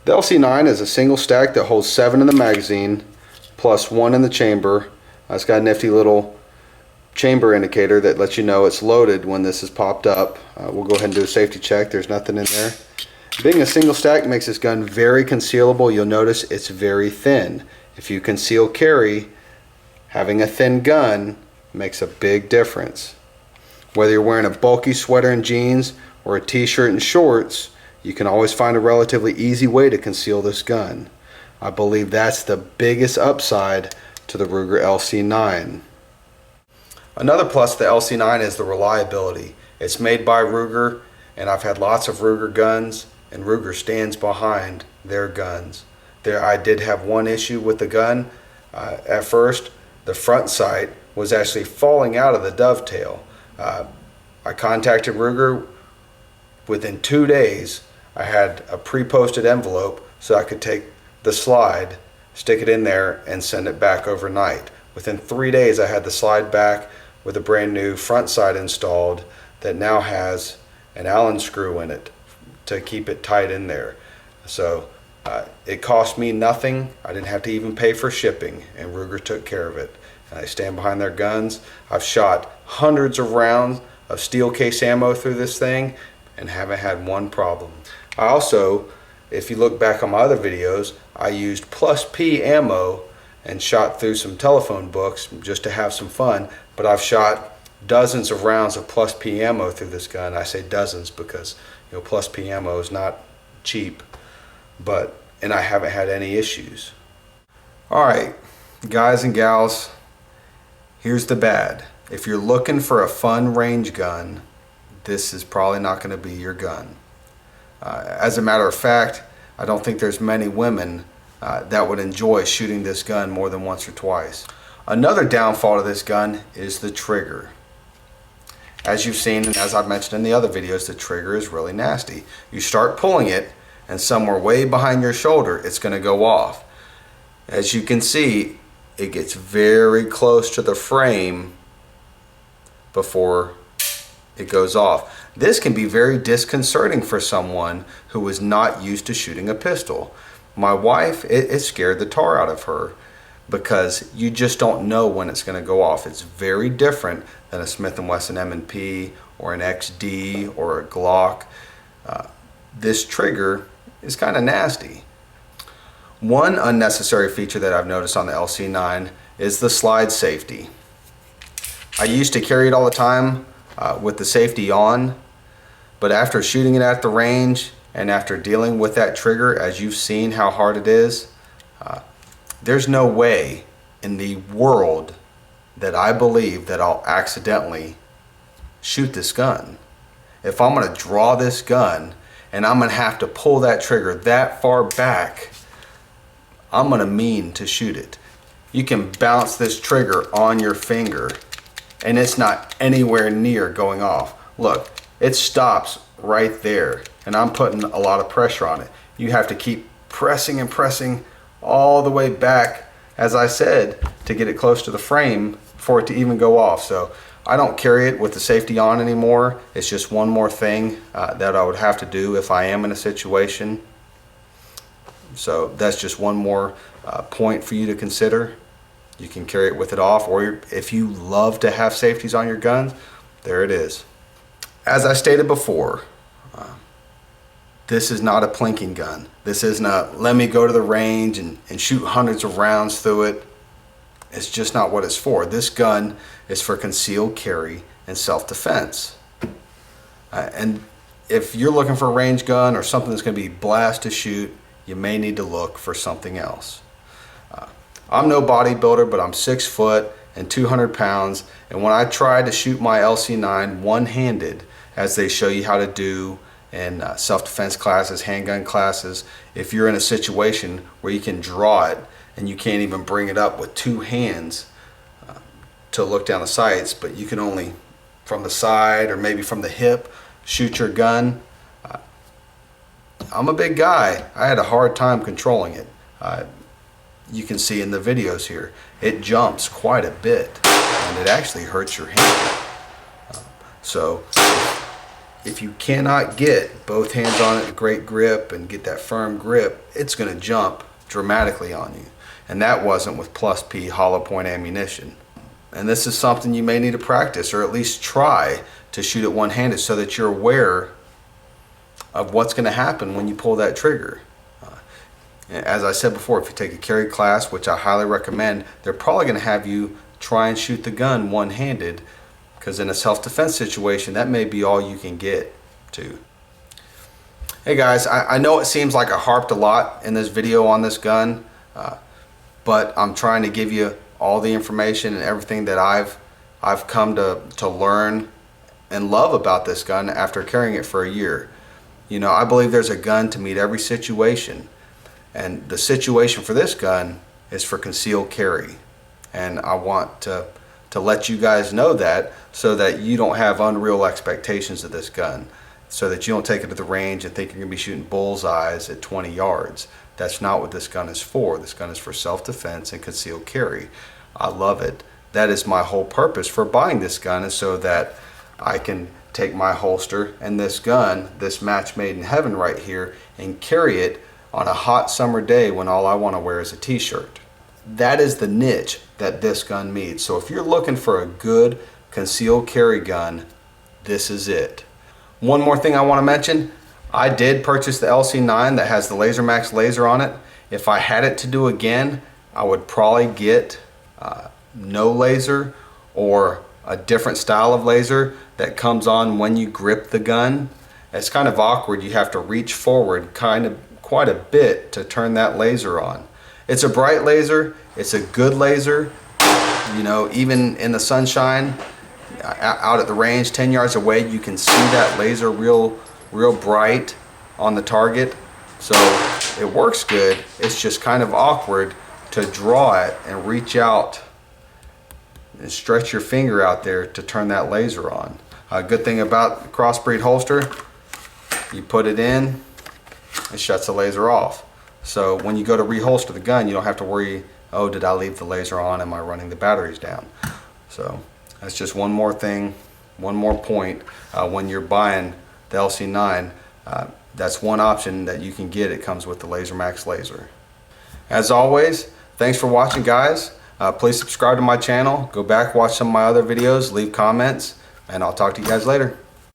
The LC9 is a single stack that holds 7 in the magazine plus 1 in the chamber. It's got a nifty little chamber indicator that lets you know it's loaded when this is popped up. We'll go ahead and do a safety check. There's nothing in there. Being a single stack makes this gun very concealable. You'll notice it's very thin. If you conceal carry, having a thin gun makes a big difference. Whether you're wearing a bulky sweater and jeans or a t-shirt and shorts, you can always find a relatively easy way to conceal this gun. I believe that's the biggest upside to the Ruger LC9. Another plus to the LC9 is the reliability. It's made by Ruger, and I've had lots of Ruger guns, and Ruger stands behind their guns. I did have one issue with the gun. At first, the front sight was actually falling out of the dovetail. I contacted Ruger. Within 2 days, I had a pre-posted envelope so I could take the slide, stick it in there, and send it back overnight. Within 3 days, I had the slide back with a brand new front sight installed that now has an Allen screw in it to keep it tight in there. So it cost me nothing. I didn't have to even pay for shipping, and Ruger took care of it. And I stand behind their guns. I've shot hundreds of rounds of steel case ammo through this thing and haven't had one problem. I also, if you look back on my other videos, I used plus P ammo and shot through some telephone books just to have some fun, but I've shot dozens of rounds of plus P ammo through this gun. I say dozens because, you know, plus P ammo is not cheap, and I haven't had any issues. Alright, guys and gals, here's the bad. If you're looking for a fun range gun, this is probably not going to be your gun. As a matter of fact, I don't think there's many women that would enjoy shooting this gun more than once or twice. Another downfall to this gun is the trigger. As you've seen, and as I've mentioned in the other videos, the trigger is really nasty. You start pulling it, and somewhere way behind your shoulder, it's going to go off. As you can see, it gets very close to the frame before it goes off. This can be very disconcerting for someone who is not used to shooting a pistol. My wife, it scared the tar out of her because you just don't know when it's going to go off. It's very different than a Smith & Wesson M&P or an XD or a Glock. This trigger is kind of nasty. One unnecessary feature that I've noticed on the LC9 is the slide safety. I used to carry it all the time with the safety on, but after shooting it at the range and after dealing with that trigger, as you've seen how hard it is, there's no way in the world that I believe that I'll accidentally shoot this gun. If I'm going to draw this gun and I'm going to have to pull that trigger that far back, I'm going to mean to shoot it. You can bounce this trigger on your finger and it's not anywhere near going off. Look, it stops right there, and I'm putting a lot of pressure on it. You have to keep pressing and pressing all the way back, as I said, to get it close to the frame for it to even go off. So I don't carry it with the safety on anymore. It's just one more thing that I would have to do if I am in a situation. So that's just one more point for you to consider. You can carry it with it off, or if you love to have safeties on your guns, there it is. As I stated before, this is not a plinking gun. This isn't a let me go to the range and shoot hundreds of rounds through it. It's just not what it's for. This gun is for concealed carry and self-defense. And if you're looking for a range gun or something that's going to be blast to shoot, you may need to look for something else. I'm no bodybuilder, but I'm 6 foot and 200 pounds, and when I try to shoot my LC9 one-handed, as they show you how to do in self-defense classes, handgun classes, if you're in a situation where you can draw it and you can't even bring it up with 2 hands to look down the sights, but you can only from the side or maybe from the hip shoot your gun, I'm a big guy. I had a hard time controlling it. You can see in the videos here, it jumps quite a bit and it actually hurts your hand. So if you cannot get both hands on it, a great grip, and get that firm grip, it's going to jump dramatically on you. And that wasn't with Plus P hollow point ammunition. And this is something you may need to practice, or at least try to shoot it one-handed, so that you're aware of what's going to happen when you pull that trigger. As I said before, if you take a carry class, which I highly recommend, they're probably going to have you try and shoot the gun one-handed, because in a self-defense situation, that may be all you can get to. Hey guys, I know it seems like I harped a lot in this video on this gun, but I'm trying to give you all the information and everything that I've come to learn and love about this gun after carrying it for a year. You know, I believe there's a gun to meet every situation, and the situation for this gun is for concealed carry. And I want to let you guys know that, so that you don't have unreal expectations of this gun, so that you don't take it to the range and think you're going to be shooting bullseyes at 20 yards. That's not what this gun is for. This gun is for self-defense and concealed carry. I love it. That is my whole purpose for buying this gun, is so that I can take my holster and this gun, this match made in heaven right here, and carry it on a hot summer day when all I want to wear is a t-shirt. That is the niche that this gun meets. So if you're looking for a good concealed carry gun, this is it. One more thing I want to mention, I did purchase the LC9 that has the Laser Max laser on it. If I had it to do again, I would probably get no laser, or a different style of laser that comes on when you grip the gun. It's kind of awkward. You have to reach forward quite a bit to turn that laser on. It's a bright laser, it's a good laser. You know, even in the sunshine, out at the range 10 yards away, you can see that laser real bright on the target. So it works good. It's just kind of awkward to draw it and reach out and stretch your finger out there to turn that laser on. A good thing about the crossbreed holster, you put it in, it shuts the laser off. So when you go to reholster the gun, you don't have to worry, oh, did I leave the laser on? Am I running the batteries down? So that's just one more thing, one more point. When you're buying the LC9, that's one option that you can get. It comes with the Laser Max laser. As always, thanks for watching, guys. Please subscribe to my channel. Go back, watch some of my other videos, leave comments, and I'll talk to you guys later.